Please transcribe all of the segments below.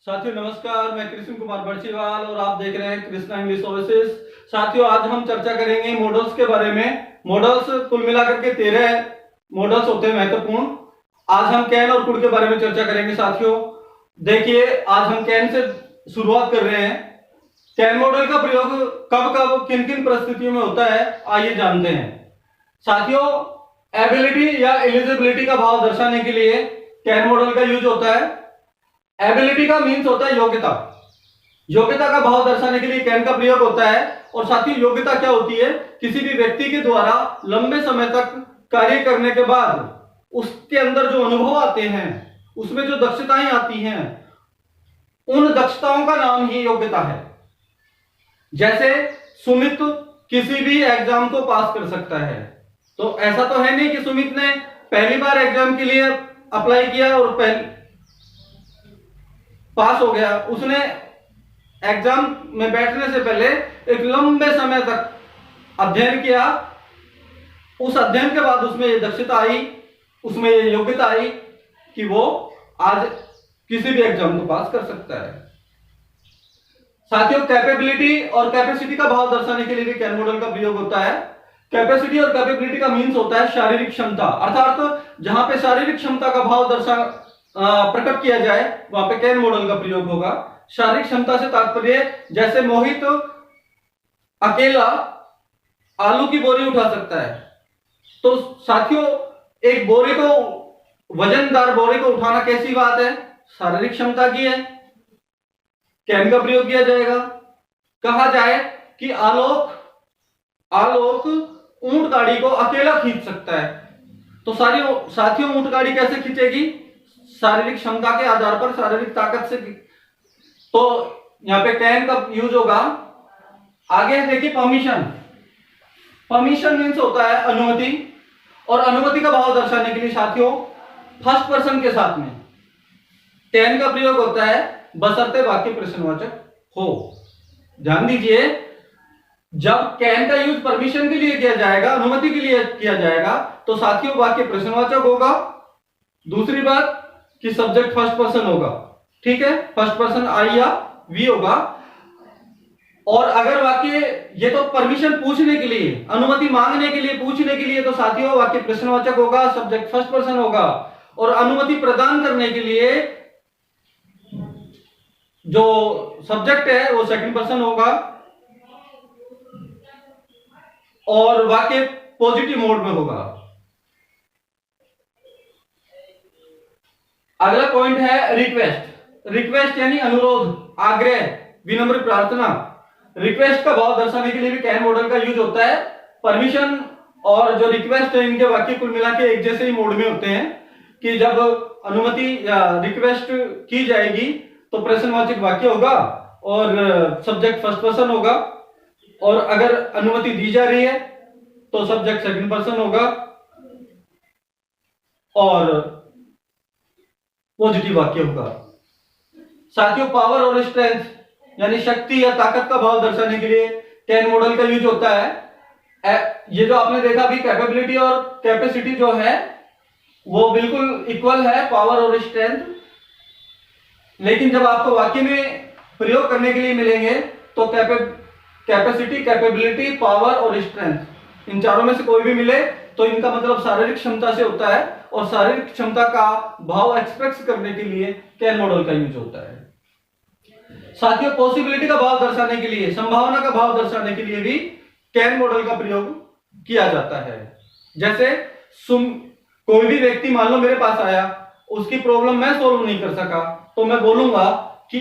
साथियों नमस्कार, मैं कृष्ण कुमार बरसीवाल और आप देख रहे हैं कृष्णा इंग्लिश ओएसिस। साथियों आज हम चर्चा करेंगे मॉडल्स के बारे में। मॉडल्स कुल मिलाकर के 13 मॉडल्स होते हैं महत्वपूर्ण। आज हम कैन और कुड के बारे में चर्चा करेंगे। साथियों देखिए, आज हम कैन से शुरुआत कर रहे हैं। कैन मॉडल का प्रयोग कब कब किन किन परिस्थितियों में होता है, आइए जानते हैं। साथियों एबिलिटी या एलिजिबिलिटी का भाव दर्शाने के लिए कैन मॉडल का यूज होता है। एबिलिटी का मीन्स होता है योग्यता। योग्यता का भाव दर्शाने के लिए कैन का प्रयोग होता है। और साथियों योग्यता क्या होती है? किसी भी व्यक्ति के द्वारा लंबे समय तक कार्य करने के बाद उसके अंदर जो अनुभव आते हैं, उसमें जो दक्षताएं आती हैं, उन दक्षताओं का नाम ही योग्यता है। जैसे सुमित किसी भी एग्जाम को पास कर सकता है, तो ऐसा तो है नहीं कि सुमित ने पहली बार एग्जाम के लिए अप्लाई किया और पास हो गया। उसने एग्जाम में बैठने से पहले एक लंबे समय तक अध्ययन किया। उस अध्ययन के बाद उसमें ये दक्षता आई, उसमें ये योग्यता आई कि वो आज किसी भी एग्जाम को पास कर सकता है। साथियों कैपेबिलिटी और कैपेसिटी का भाव दर्शाने के लिए भी कैन मॉडल का प्रयोग होता है। कैपेसिटी और कैपेबिलिटी का मीन्स होता है शारीरिक क्षमता, अर्थात जहां पे शारीरिक क्षमता का भाव प्रकट किया जाए वहां पे कैन मॉडल का प्रयोग होगा। शारीरिक क्षमता से तात्पर्य जैसे मोहित अकेला आलू की बोरी उठा सकता है, तो साथियों एक बोरी को, वजनदार बोरी को उठाना कैसी बात है? शारीरिक क्षमता की है। कैन का प्रयोग किया जाएगा। कहा जाए कि आलोक ऊंट गाड़ी को अकेला खींच सकता है, तो साथियों ऊंट गाड़ी कैसे खींचेगी? शारीरिक क्षमता के आधार पर, शारीरिक ताकत से। तो यहां पे कैन का यूज होगा। आगे देखिए परमिशन। परमिशन मीन्स होता है अनुमति, और अनुमति का भाव दर्शाने के लिए साथियों फर्स्ट पर्सन के साथ में कैन का प्रयोग होता है, बशर्ते वाक्य प्रश्नवाचक हो। ध्यान दीजिए, जब कैन का यूज परमिशन के लिए किया जाएगा, अनुमति के लिए किया जाएगा, तो साथियों वाक्य प्रश्नवाचक होगा। दूसरी बात कि सब्जेक्ट फर्स्ट पर्सन होगा, ठीक है, फर्स्ट पर्सन आई या वी होगा। और अगर वाक्य, ये तो परमिशन पूछने के लिए, अनुमति मांगने के लिए, पूछने के लिए, तो साथियों वाक्य प्रश्नवाचक होगा, सब्जेक्ट फर्स्ट पर्सन होगा। और अनुमति प्रदान करने के लिए जो सब्जेक्ट है वो सेकंड पर्सन होगा, और वाक्य पॉजिटिव मोड में होगा। अगला पॉइंट है रिक्वेस्ट। रिक्वेस्ट यानी अनुरोध, आग्रह, विनम्र प्रार्थना। रिक्वेस्ट का भाव दर्शाने के लिए भी कैन मॉडल का यूज होता है। परमिशन और जो रिक्वेस्ट है, इनके वाक्य कुल मिला के एक जैसे ही मोड में होते हैं कि जब अनुमति या रिक्वेस्ट की जाएगी तो प्रश्नवाचक वाक्य होगा और सब्जेक्ट फर्स्ट पर्सन होगा, और अगर अनुमति दी जा रही है तो सब्जेक्ट सेकंड पर्सन होगा और पॉजिटिव वाक्य होगा। साथियों पावर और स्ट्रेंथ यानी शक्ति या ताकत का भाव दर्शाने के लिए कैन मॉडल का यूज होता है। ये जो आपने देखा भी, कैपेबिलिटी और कैपेसिटी जो है वो बिल्कुल इक्वल है, पावर और स्ट्रेंथ। लेकिन जब आपको वाक्य में प्रयोग करने के लिए मिलेंगे तो कैपेसिटी, कैपेबिलिटी, पावर और स्ट्रेंथ, इन चारों में से कोई भी मिले तो इनका मतलब शारीरिक क्षमता से होता है, और शारीरिक क्षमता का भाव एक्सप्रेस करने के लिए कैन मॉडल का यूज होता है। साथियों पॉसिबिलिटी का भाव दर्शाने के लिए, संभावना का भाव दर्शाने के लिए भी कैन मॉडल का प्रयोग किया जाता है। जैसे कोई भी व्यक्ति मान लो मेरे पास आया, उसकी प्रॉब्लम मैं सोल्व नहीं कर सका, तो मैं बोलूंगा कि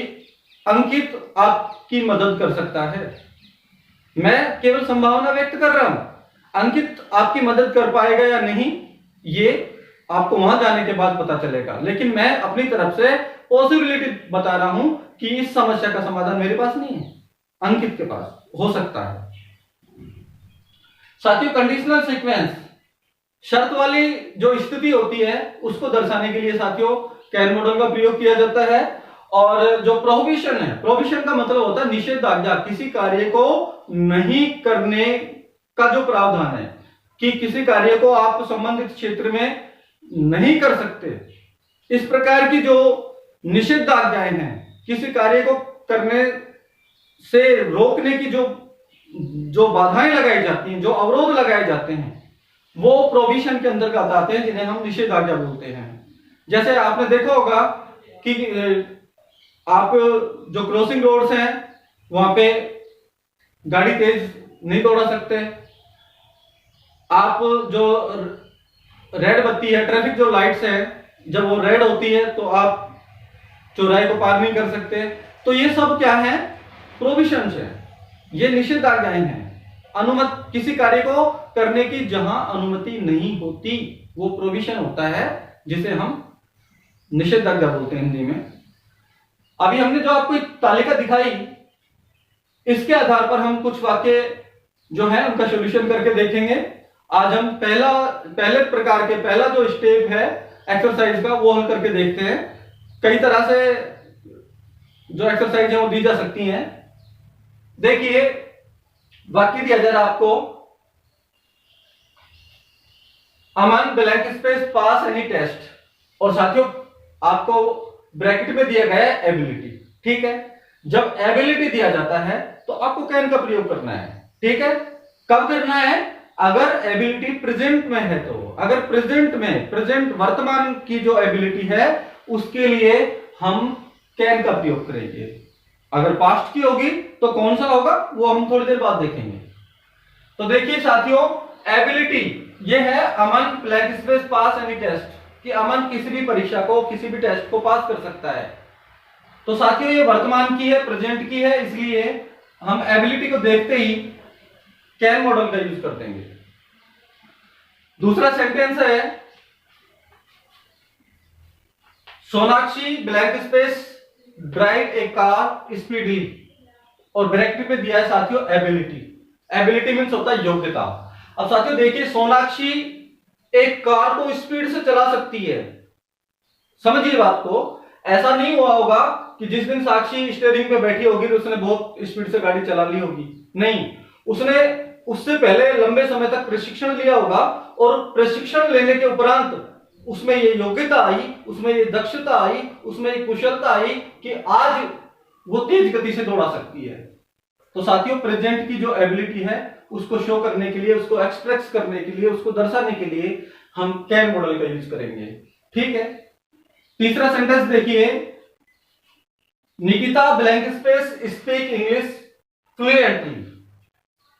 अंकित आपकी मदद कर सकता है। मैं केवल संभावना व्यक्त कर रहा हूं, अंकित आपकी मदद कर पाएगा या नहीं ये आपको वहां जाने के बाद पता चलेगा, लेकिन मैं अपनी तरफ से पॉसिबिलिटी बता रहा हूं कि इस समस्या का समाधान मेरे पास नहीं है, अंकित के पास हो सकता है। साथियों कंडीशनल सीक्वेंस, शर्त वाली जो स्थिति होती है उसको दर्शाने के लिए साथियों कैन मॉडल का प्रयोग किया जाता है। और जो प्रोहिबिशन है, प्रोहिबिशन का मतलब होता है निषेधाज्ञा, किसी कार्य को नहीं करने का जो प्रावधान है कि किसी कार्य को आप संबंधित क्षेत्र में नहीं कर सकते, इस प्रकार की जो निषिद्ध आज्ञाएं हैं किसी कार्य को करने से रोकने की जो जो बाधाएं लगाई जाती हैं, जो अवरोध लगाए जाते हैं, वो प्रोविजन के अंतर्गत आते हैं, जिन्हें हम निषेधाज्ञा बोलते हैं। जैसे आपने देखा होगा कि आप जो क्रॉसिंग रोड्स हैं वहां पे गाड़ी तेज नहीं दौड़ा सकते। आप जो रेड बत्ती है, ट्रैफिक जो लाइट्स है, जब वो रेड होती है तो आप चौराहे को पार नहीं कर सकते। तो ये सब क्या है? प्रोविजंस है, ये निषेधाज्ञाएं हैं। अनुमति, किसी कार्य को करने की जहां अनुमति नहीं होती, वो प्रोविजन होता है, जिसे हम निषेधाज्ञा बोलते हैं हिंदी में। अभी हमने जो आपको एक तालिका दिखाई, इसके आधार पर हम कुछ वाक्य जो है उनका सॉल्यूशन करके देखेंगे। आज हम पहले प्रकार के पहला जो स्टेप है एक्सरसाइज का, वो हल करके देखते हैं। कई तरह से जो एक्सरसाइज है वो दी जा सकती हैं। देखिए, वाक्य दिया जा रहा आपको, अमन ब्लैंक स्पेस पास एनी टेस्ट, और साथियों आपको ब्रैकेट में दिया गया है एबिलिटी। ठीक है, जब एबिलिटी दिया जाता है तो आपको कैन का प्रयोग करना है। ठीक है, कब करना है? अगर एबिलिटी प्रेजेंट में है तो। अगर प्रेजेंट में, प्रेजेंट वर्तमान की जो एबिलिटी है उसके लिए हम कैन का प्रयोग करेंगे। अगर पास्ट की होगी तो कौन सा होगा वो हम थोड़ी देर बाद देखेंगे। तो देखिए साथियों, एबिलिटी ये है अमन ब्लैंक स्पेस पास एनी टेस्ट, कि अमन किसी भी परीक्षा को, किसी भी टेस्ट को पास कर सकता है। तो साथियों ये वर्तमान की है, प्रेजेंट की है, इसलिए हम एबिलिटी को देखते ही कैन मॉडल का यूज कर देंगे। दूसरा सेंटेंस है, सोनाक्षी ब्लैंक स्पेस ड्राइव ए कार स्पीडली, और ब्रैकेट में दिया है साथियों एबिलिटी। एबिलिटी मीन्स होता है योग्यता। अब साथियों देखिए, सोनाक्षी एक कार को स्पीड से चला सकती है। समझिए बात को, ऐसा नहीं हुआ होगा कि जिस दिन साक्षी स्टीयरिंग पे बैठी होगी तो उसने बहुत स्पीड से गाड़ी चला ली होगी। नहीं, उसने उससे पहले लंबे समय तक प्रशिक्षण लिया होगा, और प्रशिक्षण लेने के उपरांत उसमें ये योग्यता आई, उसमें ये दक्षता आई, उसमें ये कुशलता आई कि आज वो तेज गति से दौड़ा सकती है। तो साथियों प्रेजेंट की जो एबिलिटी है उसको शो करने के लिए, उसको एक्सप्रेस करने के लिए, उसको दर्शाने के लिए हम कैन मॉडल का यूज करेंगे। ठीक है, तीसरा सेंटेंस देखिए, Nikita blank space speak English fluently,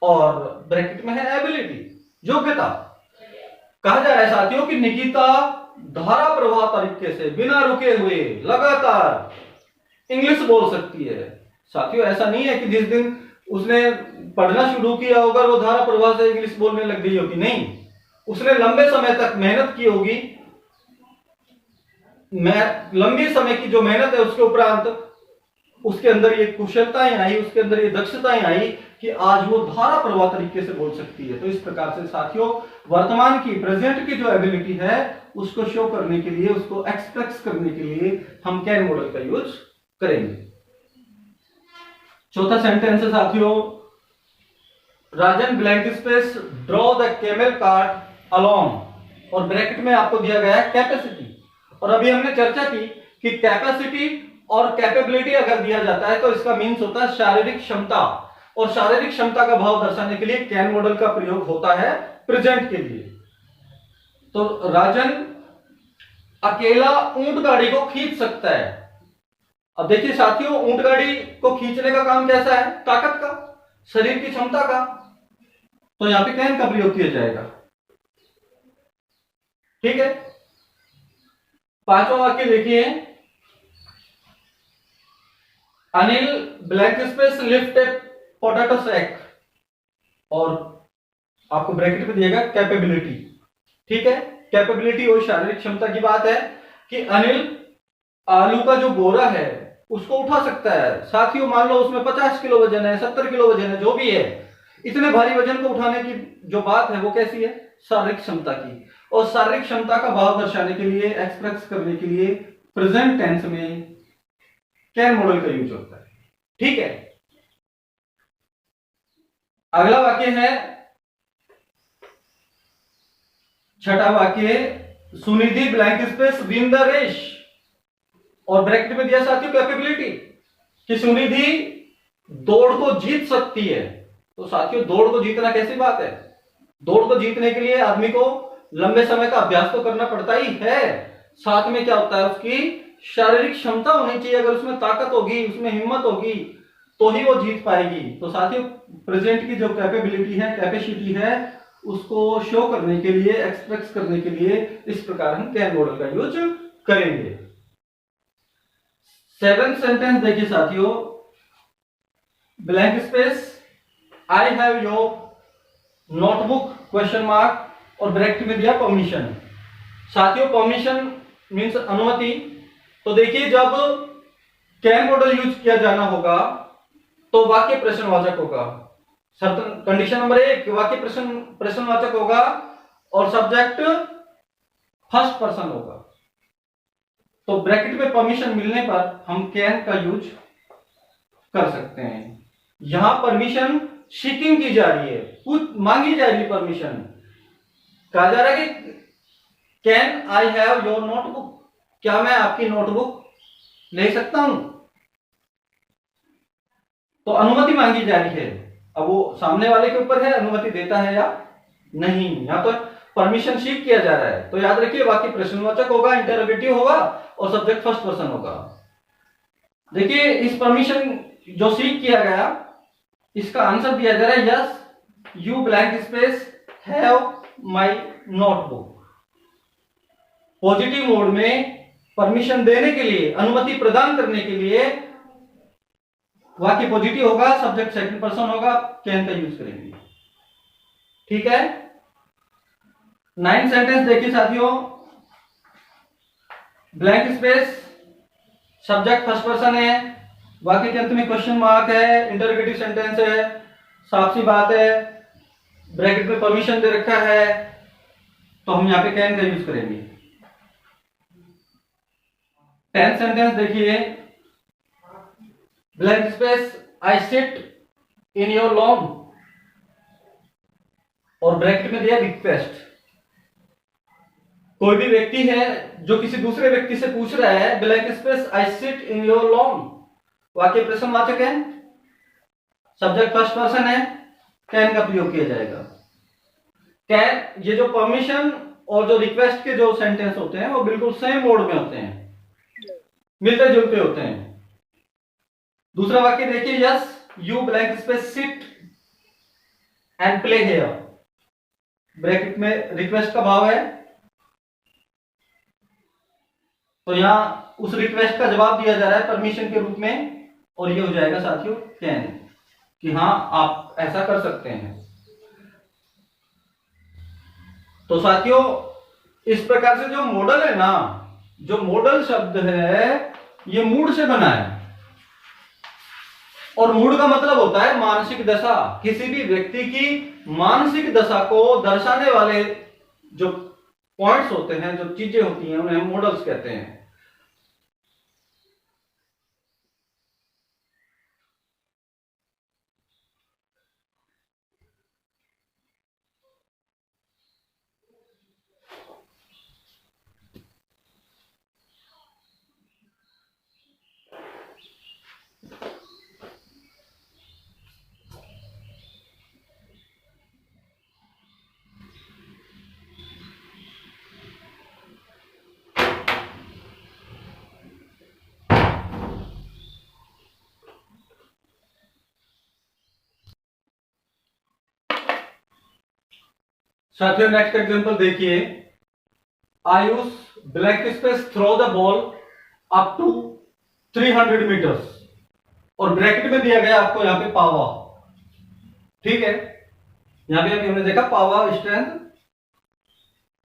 और ब्रैकेट में है एबिलिटी, योग्यता। कहा जा रहा है साथियों कि निकिता धारा प्रवाह तरीके से, बिना रुके हुए, लगातार इंग्लिश बोल सकती है। साथियों ऐसा नहीं है कि जिस दिन उसने पढ़ना शुरू किया होगा वो धारा प्रवाह से इंग्लिश बोलने लग गई होगी। नहीं, उसने लंबे समय तक मेहनत की होगी। लंबे समय की जो मेहनत है उसके उपरांत उसके अंदर ये कुशलताएं आई, उसके अंदर ये दक्षताएं आई कि आज वो धारा प्रवाह तरीके से बोल सकती है। तो इस प्रकार से साथियों वर्तमान की, प्रेजेंट की जो एबिलिटी है उसको शो करने के लिए, उसको एक्सप्रेस करने के लिए हम कैन मॉडल का यूज करेंगे। चौथा सेंटेंस है साथियों, Rajan blank space draw the camel cart along, और ब्रैकेट में आपको दिया गया है कैपेसिटी। और अभी हमने चर्चा की कि कैपेसिटी और कैपेबिलिटी अगर दिया जाता है तो इसका मीन्स होता है शारीरिक क्षमता, और शारीरिक क्षमता का भाव दर्शाने के लिए कैन मॉडल का प्रयोग होता है प्रेजेंट के लिए। तो राजन अकेला ऊंट गाड़ी को खींच सकता है। अब देखिए साथियों, ऊंट गाड़ी को खींचने का काम कैसा है? ताकत का, शरीर की क्षमता का। तो यहां पे कैन का प्रयोग किया जाएगा। ठीक है, पांचवा वाक्य देखिए, Anil blank space lift a potato sack, और आपको ब्रैकेट में दिएगा कैपेबिलिटी। ठीक है, कैपेबिलिटी और शारीरिक क्षमता की बात है कि अनिल आलू का जो बोरा है उसको उठा सकता है। साथियों मान लो उसमें 50 किलो वजन है, 70 किलो वजन है, जो भी है, इतने भारी वजन को उठाने की जो बात है वो कैसी है? शारीरिक क्षमता की। और शारीरिक क्षमता का भाव दर्शाने के लिए, एक्सप्रेस करने के लिए प्रेजेंट टेंस में कैन मॉडल का यूज होता है। ठीक है, अगला वाक्य है, छठा वाक्य, Sunidhi blank space win the race, और ब्रैकेट में दिया साथियों कैपेबिलिटी। कि सुनिधि दौड़ को जीत सकती है। तो साथियों, दौड़ को जीतना कैसी बात है? दौड़ को जीतने के लिए आदमी को लंबे समय का अभ्यास तो करना पड़ता ही है, साथ में क्या होता है, उसकी शारीरिक क्षमता होनी चाहिए। अगर उसमें ताकत होगी, उसमें हिम्मत होगी, तो ही वो जीत पाएगी। तो साथियों, प्रेजेंट की जो कैपेबिलिटी है, कैपेसिटी है, उसको शो करने के लिए, एक्सप्रेस करने के लिए इस प्रकार हम कैन मॉडल का यूज करेंगे। 7th सेंटेंस देखिए साथियों, blank space, I have your notebook question mark और ब्रैकेट में दिया परमिशन। साथियों, परमिशन मीन्स अनुमति। तो देखिए, जब कैन मॉडल यूज किया जाना होगा तो वाक्य प्रश्नवाचक होगा। कंडीशन नंबर 1, वाक्य प्रश्नवाचक होगा और सब्जेक्ट फर्स्ट पर्सन होगा। तो ब्रैकेट में परमिशन मिलने पर हम कैन का यूज कर सकते हैं। यहां परमिशन सीकिंग की जा रही है, मांगी जा रही परमिशन। कहा जा रहा है कि can I have your notebook, क्या मैं आपकी नोटबुक ले सकता हूं? तो अनुमति मांगी जा रही है। अब वो सामने वाले के ऊपर है, अनुमति देता है या नहीं। यहां तो परमिशन सीक किया जा रहा है। तो याद रखिए, वाक्य प्रश्नवाचक होगा, इंटरोगेटिव होगा और सब्जेक्ट फर्स्ट पर्सन होगा। देखिए, इस परमिशन जो सीक किया गया, इसका आंसर दिया जा रहा है yes you blank space have my notebook. Positive mode में परमिशन देने के लिए, अनुमति प्रदान करने के लिए वाक्य पॉजिटिव होगा, सब्जेक्ट सेकंड पर्सन होगा, कैन का यूज करेंगे। ठीक है। 9th सेंटेंस देखिए साथियों, blank space, subject first person है, वाक्य के अंत में क्वेश्चन मार्क है, इंटरोगेटिव सेंटेंस है, साफ सी बात है, ब्रैकेट में परमिशन दे रखा है, तो हम यहां पे कैन का यूज करेंगे। 10th सेंटेंस देखिए, blank space, I sit in your lawn और ब्रैकेट में दिया रिक्वेस्ट। कोई भी व्यक्ति है जो किसी दूसरे व्यक्ति से पूछ रहा है, blank space, I sit in your lawn, वाक्य प्रश्नवाचक है, सब्जेक्ट फर्स्ट पर्सन है, कैन का प्रयोग किया जाएगा। कैन, ये जो परमिशन और जो रिक्वेस्ट के जो सेंटेंस होते हैं वो बिल्कुल सेम मोड में होते हैं, मिलते जुलते होते हैं। दूसरा वाक्य देखिए, yes you blank space sit and play here, bracket में रिक्वेस्ट का भाव है, तो यहां उस रिक्वेस्ट का जवाब दिया जा रहा है परमिशन के रूप में, और ये हो जाएगा साथियों कैन, कि हां आप ऐसा कर सकते हैं। तो साथियों, इस प्रकार से जो मॉडल है ना, जो मॉडल शब्द है, ये मूड से बना है। और मूड का मतलब होता है मानसिक दशा। किसी भी व्यक्ति की मानसिक दशा को दर्शाने वाले जो पॉइंट्स होते हैं, जो चीजें होती हैं, उन्हें मॉडल्स कहते हैं। साथियों, नेक्स्ट एग्जांपल देखिए, Ayush blank space throw the ball up to 300 meters और ब्रैकेट में दिया गया आपको यहां पे पावर। ठीक है, यहां पे हमने देखा power strength.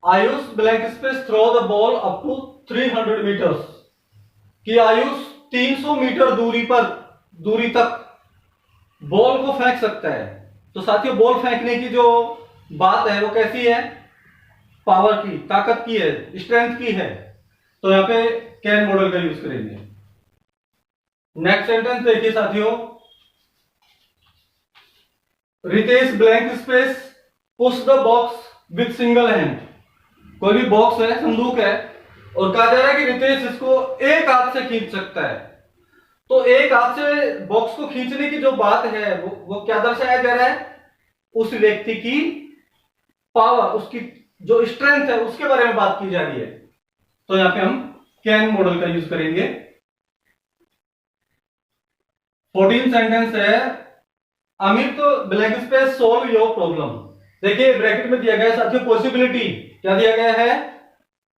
Ayush blank space throw the ball up to 300 meters, कि आयुष 300 मीटर दूरी तक बॉल को फेंक सकता है। तो साथियों, बॉल फेंकने की जो बात है वो कैसी है? पावर की, ताकत की है, स्ट्रेंथ की है। तो यहां पे कैन मॉडल का यूज करेंगे। नेक्स्ट सेंटेंस देखिए साथियों, Ritesh blank space push the box with single hand. कोई भी बॉक्स है, संदूक है, और कहा जा रहा है कि रितेश इसको एक हाथ से खींच सकता है। तो एक आपसे बॉक्स को खींचने की जो बात है वो क्या दर्शाया जा रहा है, उस व्यक्ति की पावर, उसकी जो स्ट्रेंथ है उसके बारे में बात की जा रही है। तो यहां पे हम कैन मॉडल का यूज करेंगे। 14 सेंटेंस है, Amit blank space solve your problem. देखिए ब्रैकेट में दिया गया है साथियों पॉसिबिलिटी, क्या दिया गया है,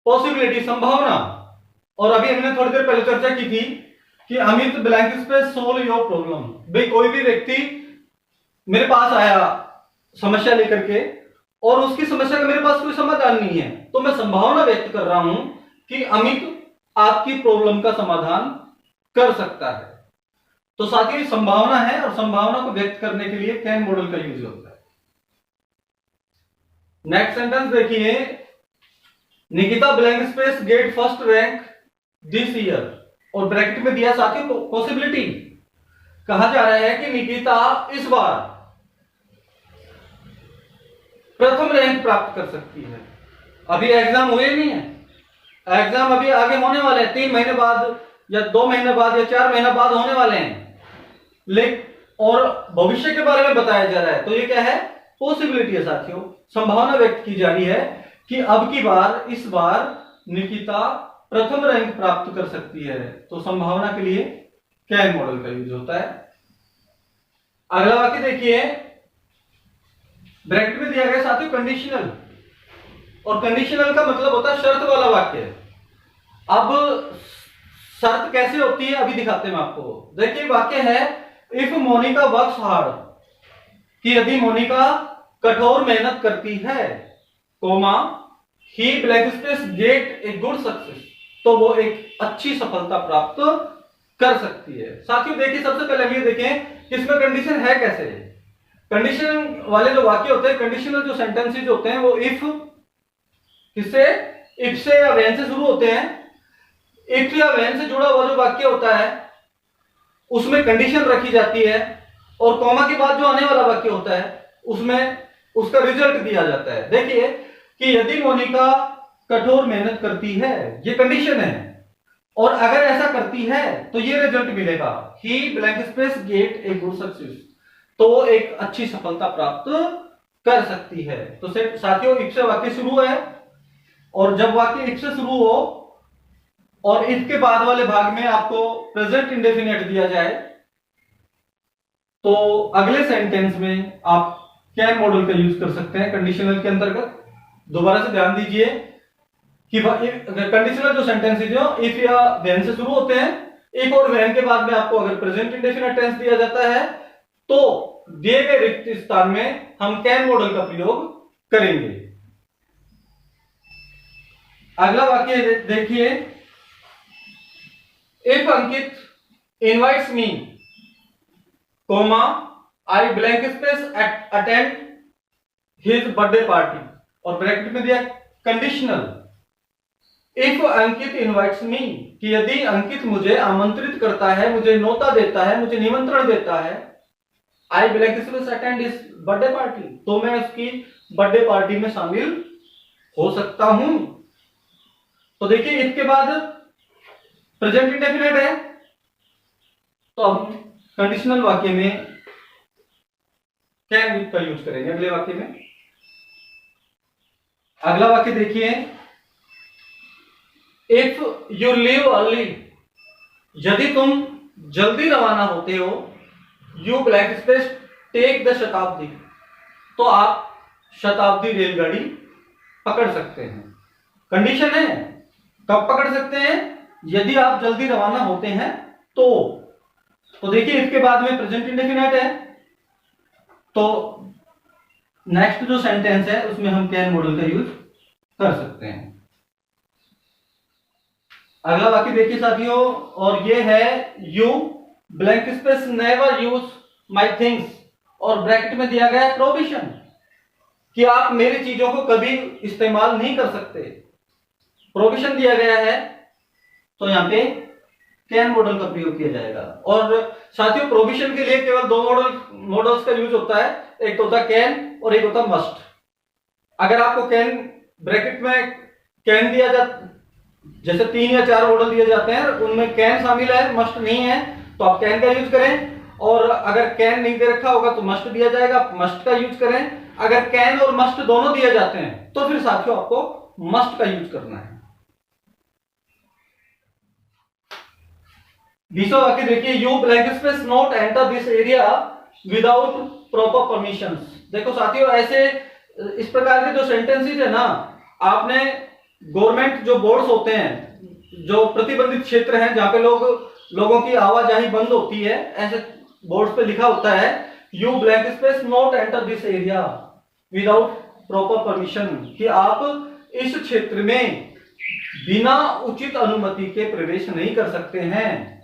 पॉसिबिलिटी, संभावना। और अभी हमने थोड़ी देर पहले चर्चा की थी कि Amit blank space solve your problem. भाई कोई भी व्यक्ति मेरे पास आया समस्या लेकर के और उसकी समस्या का मेरे पास कोई समाधान नहीं है, तो मैं संभावना व्यक्त कर रहा हूं कि अमित आपकी प्रॉब्लम का समाधान कर सकता है। तो साथ ही संभावना है और संभावना को व्यक्त करने के लिए कैन मॉडल का यूज होता है। नेक्स्ट सेंटेंस देखिए, Nikita blank space get first rank this year, और ब्रैकेट में दिया साथियों पॉसिबिलिटी। कहा जा रहा है कि निकिता इस बार प्रथम रैंक प्राप्त कर सकती है। अभी एग्जाम हुए नहीं है, एग्जाम अभी आगे होने वाले हैं, 3 महीने बाद या 2 महीने बाद या 4 महीने बाद होने वाले हैं, लेकिन और भविष्य के बारे में बताया जा रहा है। तो ये क्या है, पॉसिबिलिटी है साथियों, संभावना व्यक्त की जा रही है कि अब की बार, इस बार निकिता प्रथम रैंक प्राप्त कर सकती है। तो संभावना के लिए कैन मॉडल का यूज होता है। अगला वाक्य देखिए, ब्रैकेट में दिया गया साथियों कंडीशनल, और कंडीशनल का मतलब होता है शर्त वाला वाक्य। अब शर्त कैसे होती है अभी दिखाते हैं आपको। देखिए वाक्य है, इफ मोनिका वर्क्स हार्ड, कि यदि मोनिका कठोर मेहनत करती है, comma he blank space get a good success, तो वो एक अच्छी सफलता प्राप्त कर सकती है। साथियों देखिए सबसे पहले हम ये देखें इसमें कंडीशन है कैसे। कंडीशन वाले जो वाक्य होते हैं, कंडीशनल जो सेंटेंसेज होते हैं, वो इफ किससे, इफ से या व्हेन से शुरू होते हैं। इफ या व्हेन से जुड़ा हुआ जो वाक्य होता है उसमें कंडीशन रखी जाती है, और कॉमा के बाद जो आने वाला वाक्य होता है उसमें उसका रिजल्ट दिया जाता है। देखिए कि यदि मोनिका कठोर मेहनत करती है, ये कंडीशन है, और अगर ऐसा करती है तो ये रिजल्ट मिलेगा, he blank space get a good success, तो वो एक अच्छी सफलता प्राप्त कर सकती है। तो साथियों इफ से वाक्य शुरू है, और जब वाक्य इफ से शुरू हो और इफ के बाद वाले भाग में आपको प्रेजेंट इंडेफिनिट दिया जाए, तो अगले सेंटेंस में आप कैन मॉडल का यूज कर सकते हैं कंडीशनल के अंतर्गत। दोबारा से ध्यान दीजिए कि कंडीशनल जो सेंटेंसेज हो इफ या व्हेन से शुरू होते हैं, इफ और व्हेन के बाद में आपको अगर प्रेजेंट इंडेफिनिट टेंस दिया जाता है, तो दिए गए रिक्त स्थान में हम कैन मॉडल का प्रयोग करेंगे। अगला वाक्य देखिए, if Ankit invites me, comma I blank space attend his birthday party, और ब्रैकेट में दिया conditional, if Ankit invites me, कि यदि अंकित मुझे आमंत्रित करता है, मुझे न्योता देता है, मुझे निमंत्रण देता है, आई blank space attend his birthday party, तो मैं उसकी बर्थडे पार्टी में शामिल हो सकता हूं। तो देखिए इफ के बाद प्रेजेंट इंडेफिनिट है, तो हम कंडीशनल वाक्य में कैन का यूज करेंगे अगले वाक्य में। अगला वाक्य देखिए, इफ यू लीव अर्ली, यदि तुम जल्दी रवाना होते हो, you blank space tech the शताब्दी, तो आप शताब्दी रेलगाड़ी पकड़ सकते हैं। कंडीशन है, कब पकड़ सकते हैं, यदि आप जल्दी रवाना होते हैं तो देखिए इसके बाद में प्रेजेंट इंडेफिनिट है, तो नेक्स्ट जो सेंटेंस है उसमें हम कैन मॉडल का यूज कर सकते हैं। अगला वाक्य देखिए साथियों, और ये है you blank space never use my things, और ब्रैकेट में दिया गया है प्रोहिबिशन, कि आप मेरी चीजों को कभी इस्तेमाल नहीं कर सकते, प्रोहिबिशन दिया गया है, तो यहां पे कैन मॉडल का प्रयोग किया जाएगा। और साथियों प्रोहिबिशन के लिए केवल 2 मॉडल्स का यूज होता है, एक तो होता है कैन और एक होता है मस्ट। अगर आपको कैन ब्रैकेट में कैन दिया जाता, जैसे 3 या 4 मॉडल दिए जाते हैं, उनमें कैन शामिल है, मस्ट नहीं है, तो आप कैन का यूज करें, और अगर कैन नहीं दे रखा होगा तो मस्ट दिया जाएगा, मस्ट का यूज करें। अगर कैन और मस्ट दोनों दिए जाते हैं तो फिर साथियों आपको मस्ट का यूज करना है। 20वां वाक्य देखिए, you blank space not enter this area without proper permissions. देखो साथियों, ऐसे इस प्रकार के जो सेंटेंसेस है ना, आपने गवर्नमेंट जो बोर्ड्स होते हैं, जो प्रतिबंधित क्षेत्र हैं जहां पे लोगों की आवाजाही बंद होती है, ऐसे बोर्ड्स पे लिखा होता है you blank space not enter this area without proper permission, कि आप इस क्षेत्र में बिना उचित अनुमति के प्रवेश नहीं कर सकते हैं।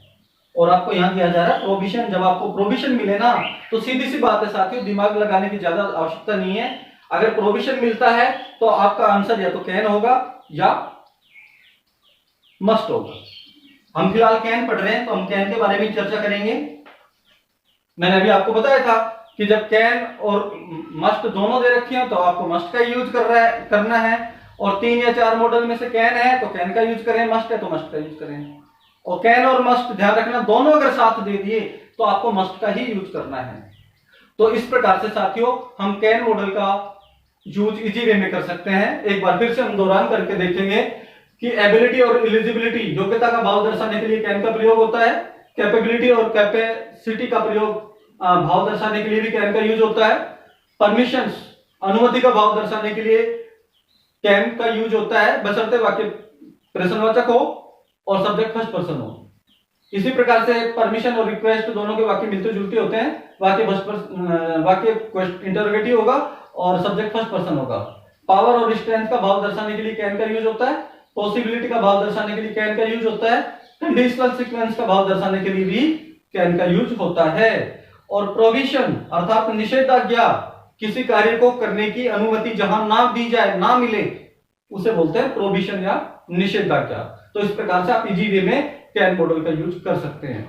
और आपको यहां दिया जा रहा है प्रोविजन। जब आपको प्रोविजन मिले ना, तो सीधी सी बात है साथियों, दिमाग लगाने की ज्यादा आवश्यकता नहीं है। अगर प्रोविजन मिलता है तो आपका आंसर या तो कैन होगा या मस्ट होगा। हम फिलहाल कैन पढ़ रहे हैं तो हम कैन के बारे में चर्चा करेंगे। मैंने अभी आपको बताया था कि जब कैन और मस्ट दोनों दे रखे हैं तो आपको मस्ट का यूज करना है, और 3 या 4 मॉडल में से कैन है तो कैन का यूज करें, मस्ट है तो मस्ट का यूज करें। और कैन और मस्ट ध्यान रखना, दोनों अगर साथ दे दिए तो आपको मस्ट का ही यूज करना है। तो इस प्रकार से साथियों हम कैन मॉडल का यूज इजी वे में कर सकते हैं। एक बार फिर से हम दोहरान करके देखेंगे कि एबिलिटी और एलिजिबिलिटी, योग्यता का भाव दर्शाने के लिए कैन का प्रयोग होता है। कैपेबिलिटी और कैपेसिटी का प्रयोग भाव दर्शाने के लिए भी कैन का यूज होता है। परमिशंस, अनुमति का भाव दर्शाने के लिए कैन का यूज होता है, बशर्ते वाक्य प्रश्नवाचक हो और सब्जेक्ट फर्स्ट पर्सन हो। इसी प्रकार से परमिशन और रिक्वेस्ट दोनों के वाक्य मिलते जुलते होते हैं। वाक्य इंटरोगेटिव होगा और सब्जेक्ट फर्स्ट पर्सन होगा। पावर और स्ट्रेंथ का भाव दर्शाने के लिए कैन का यूज होता है। पॉसिबिलिटी का भाव दर्शाने के लिए कैन का यूज होता है। कंडीशनल सीक्वेंस का भाव दर्शाने के लिए भी कैन का यूज होता है। और प्रोविजन अर्थात निषेधाज्ञा, किसी कार्य को करने की अनुमति जहां ना दी जाए, ना मिले, उसे बोलते हैं प्रोविजन या निषेधाज्ञा। तो इस प्रकार से आप इजी वे में कैन मॉडल का यूज कर सकते हैं।